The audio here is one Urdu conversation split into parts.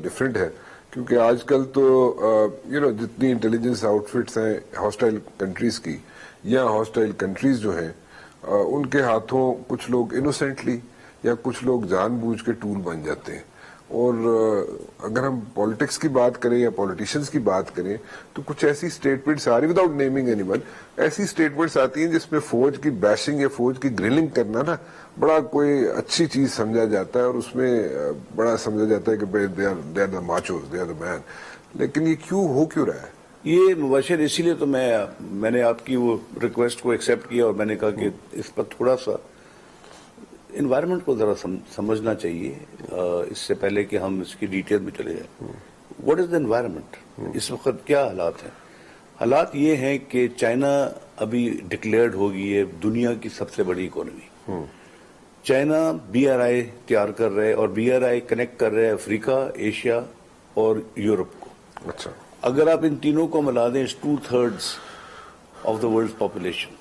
ڈفرینٹ ہے, کیونکہ آج کل تو جتنی انٹیلیجنس آؤٹ فٹس ہیں ہاسٹائل کنٹریز کی یا ہاسٹائل کنٹریز جو ہیں ان کے ہاتھوں کچھ لوگ انوسینٹلی یا کچھ لوگ جان بوجھ کے ٹول بن جاتے ہیں. اور اگر ہم پالیٹکس کی بات کریں یا پولیٹیشینز کی بات کریں تو کچھ ایسی اسٹیٹمنٹس آ رہی وداؤٹ نیمنگ اینی ون, ایسی اسٹیٹمنٹس آتی ہیں جس میں فوج کی بیشنگ یا فوج کی گرلنگ کرنا نا بڑا کوئی اچھی چیز سمجھا جاتا ہے, اور اس میں بڑا سمجھا جاتا ہے کہ they are the ماچوز, they are the مین. لیکن یہ کیوں رہا ہے؟ یہ مباشر اسی لیے تو میں نے آپ کی وہ ریکویسٹ کو ایکسیپٹ کیا, اور میں نے کہا کہ اس پر تھوڑا سا انوائرمنٹ کو ذرا سمجھنا چاہیے اس سے پہلے کہ ہم اس کی ڈیٹیل میں چلے جائیں. What is the environment? اس وقت کیا حالات ہیں؟ حالات یہ ہیں کہ چائنا ابھی ڈکلیئرڈ ہو گئی ہے دنیا کی سب سے بڑی اکانومی. چائنا BRI تیار کر رہے اور BRI کنیکٹ کر رہے افریقہ, ایشیا اور یورپ کو. اچھا, اگر آپ ان تینوں کو ملا دیں 2/3 آف دا ورلڈ پاپولیشن.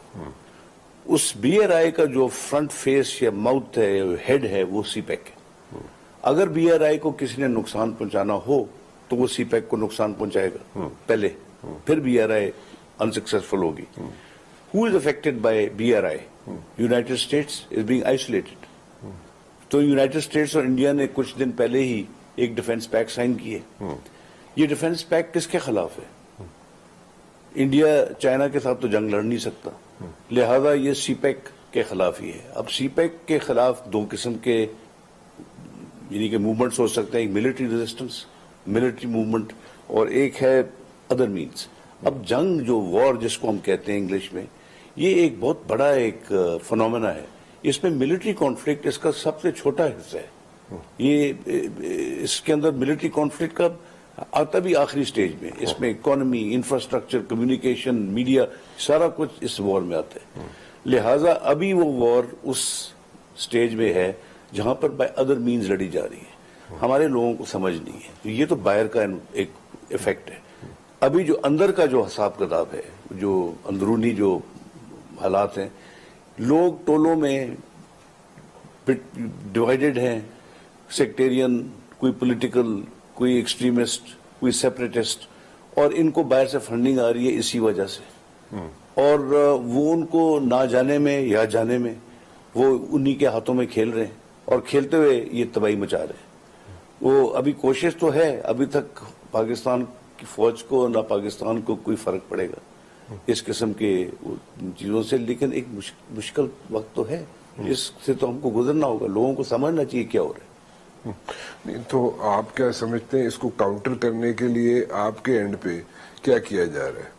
اس BRI کا جو فرنٹ فیس یا ماؤتھ ہے, ہیڈ ہے, وہ CPEC ہے. اگر BRI کو کسی نے نقصان پہنچانا ہو تو وہ CPEC کو نقصان پہنچائے گا پہلے, پھر BRI انسکسیسفل ہوگی. Who is affected by BRI? United States is being isolated. تو یونائٹڈ اسٹیٹس اور انڈیا نے کچھ دن پہلے ہی ایک ڈیفنس پیکٹ سائن کیے. یہ ڈیفنس پیکٹ کس کے خلاف ہے؟ انڈیا چائنا کے ساتھ تو جنگ لڑ نہیں سکتا, لہذا یہ CPEC کے خلاف ہی ہے. اب CPEC کے خلاف دو قسم کے یعنی کہ موومنٹس ہو سکتے ہیں, ایک ملٹری ریزسٹنس, ملٹری موومنٹ, اور ایک ہے ادر مینس. اب جنگ جو وار جس کو ہم کہتے ہیں انگلش میں, یہ ایک بہت بڑا ایک فنومینا ہے. اس میں ملٹری کانفلکٹ اس کا سب سے چھوٹا حصہ ہے. یہ اس کے اندر ملٹری کانفلکٹ کا آتا بھی آخری سٹیج میں. اس میں اکانومی, انفراسٹرکچر, کمیونیکیشن, میڈیا, سارا کچھ اس وار میں آتا ہے. لہٰذا ابھی وہ وار اس سٹیج میں ہے جہاں پر بائی ادر مینز لڑی جا رہی ہے. ہمارے لوگوں کو سمجھ نہیں ہے. تو یہ تو باہر کا ایک ایفیکٹ ہے. ابھی جو اندر کا جو حساب کتاب ہے, جو اندرونی جو حالات ہیں, لوگ ٹولوں میں ڈیوائیڈڈ ہیں, سیکٹیرین, کوئی پولیٹیکل, کوئی ایکسٹریمسٹ, کوئی سیپریٹسٹ, اور ان کو باہر سے فنڈنگ آ رہی ہے اسی وجہ سے. اور وہ ان کو نہ جانے میں یا جانے میں وہ انہی کے ہاتھوں میں کھیل رہے ہیں, اور کھیلتے ہوئے یہ تباہی مچا رہے ہیں. وہ ابھی کوشش تو ہے, ابھی تک پاکستان کی فوج کو نہ پاکستان کو کوئی فرق پڑے گا اس قسم کے چیزوں سے, لیکن ایک مشکل وقت تو ہے, اس سے تو ہم کو گزرنا ہوگا. لوگوں کو سمجھنا چاہیے کیا ہو رہا ہے. نہیں تو آپ کیا سمجھتے ہیں اس کو کاؤنٹر کرنے کے لیے آپ کے اینڈ پہ کیا کیا جا رہا ہے؟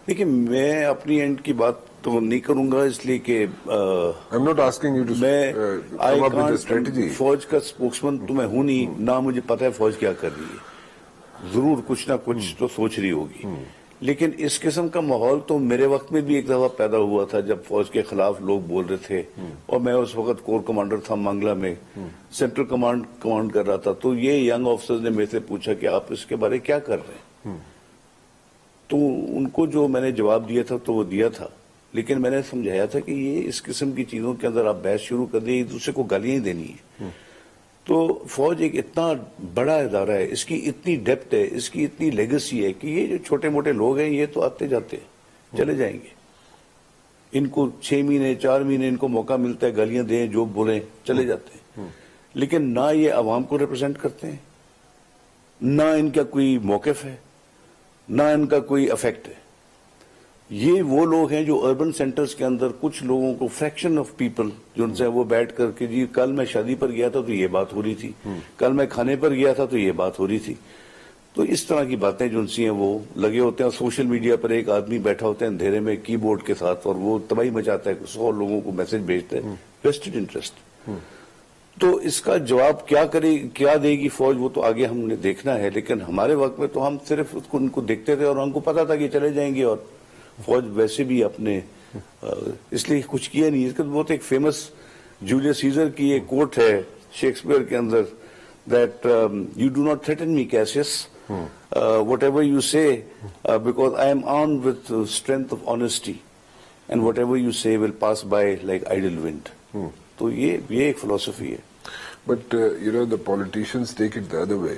دیکھیں, میں اپنی اینڈ کی بات تو نہیں کروں گا, اس لیے کہ میں فوج کا اسپوکسمین تو میں ہوں نہیں, نہ مجھے پتہ ہے فوج کیا کر رہی ہے. ضرور کچھ نہ کچھ تو سوچ رہی ہوگی, لیکن اس قسم کا ماحول تو میرے وقت میں بھی ایک دفعہ پیدا ہوا تھا جب فوج کے خلاف لوگ بول رہے تھے, اور میں اس وقت کور کمانڈر تھا منگلہ میں, سینٹرل کمانڈ کر رہا تھا. تو یہ ینگ آفیسرز نے میرے سے پوچھا کہ آپ اس کے بارے کیا کر رہے ہیں. تو ان کو جو میں نے جواب دیا تھا تو وہ دیا تھا, لیکن میں نے سمجھایا تھا کہ یہ اس قسم کی چیزوں کے اندر آپ بحث شروع کر دیں, ایک دوسرے کو گالیاں ہی دینی ہے. تو فوج ایک اتنا بڑا ادارہ ہے, اس کی اتنی ڈیپتھ ہے, اس کی اتنی لیگیسی ہے کہ یہ جو چھوٹے موٹے لوگ ہیں یہ تو آتے جاتے ہیں, چلے جائیں گے. ان کو 6 مہینے 4 مہینے ان کو موقع ملتا ہے, گالیاں دیں, جو بولیں, چلے جاتے ہیں. لیکن نہ یہ عوام کو ریپرزینٹ کرتے ہیں, نہ ان کا کوئی موقف ہے, نہ ان کا کوئی افیکٹ ہے. یہ وہ لوگ ہیں جو اربن سینٹرز کے اندر کچھ لوگوں کو, فریکشن آف پیپل جو ان سے وہ بیٹھ کر کے, جی کل میں شادی پر گیا تھا تو یہ بات ہو رہی تھی, کل میں کھانے پر گیا تھا تو یہ بات ہو رہی تھی. تو اس طرح کی باتیں جو ان سی ہیں وہ لگے ہوتے ہیں. سوشل میڈیا پر ایک آدمی بیٹھا ہوتا ہے اندھیرے میں کی بورڈ کے ساتھ, اور وہ تباہی مچاتا ہے, 100 لوگوں کو میسج بھیجتا ہے, ویسٹڈ انٹرسٹ. تو اس کا جواب کیا دے گی فوج, وہ تو آگے ہم نے دیکھنا ہے. لیکن ہمارے وقت میں تو ہم صرف ان کو دیکھتے تھے, اور ہم کو پتا تھا کہ چلے جائیں گے, اور فوج ویسے بھی اپنے اس لیے کچھ کیا نہیں. اس کا بہت ایک فیمس جولیس سیزر کی ایک کوٹ ہے شیکسپیئر کے اندر, that you do not threaten me, Cassius, whatever you say, because I am armed with the strength of honesty, and whatever you say will pass by like idle wind. تو یہ ایک philosophy ہے. But the politicians take it the other way.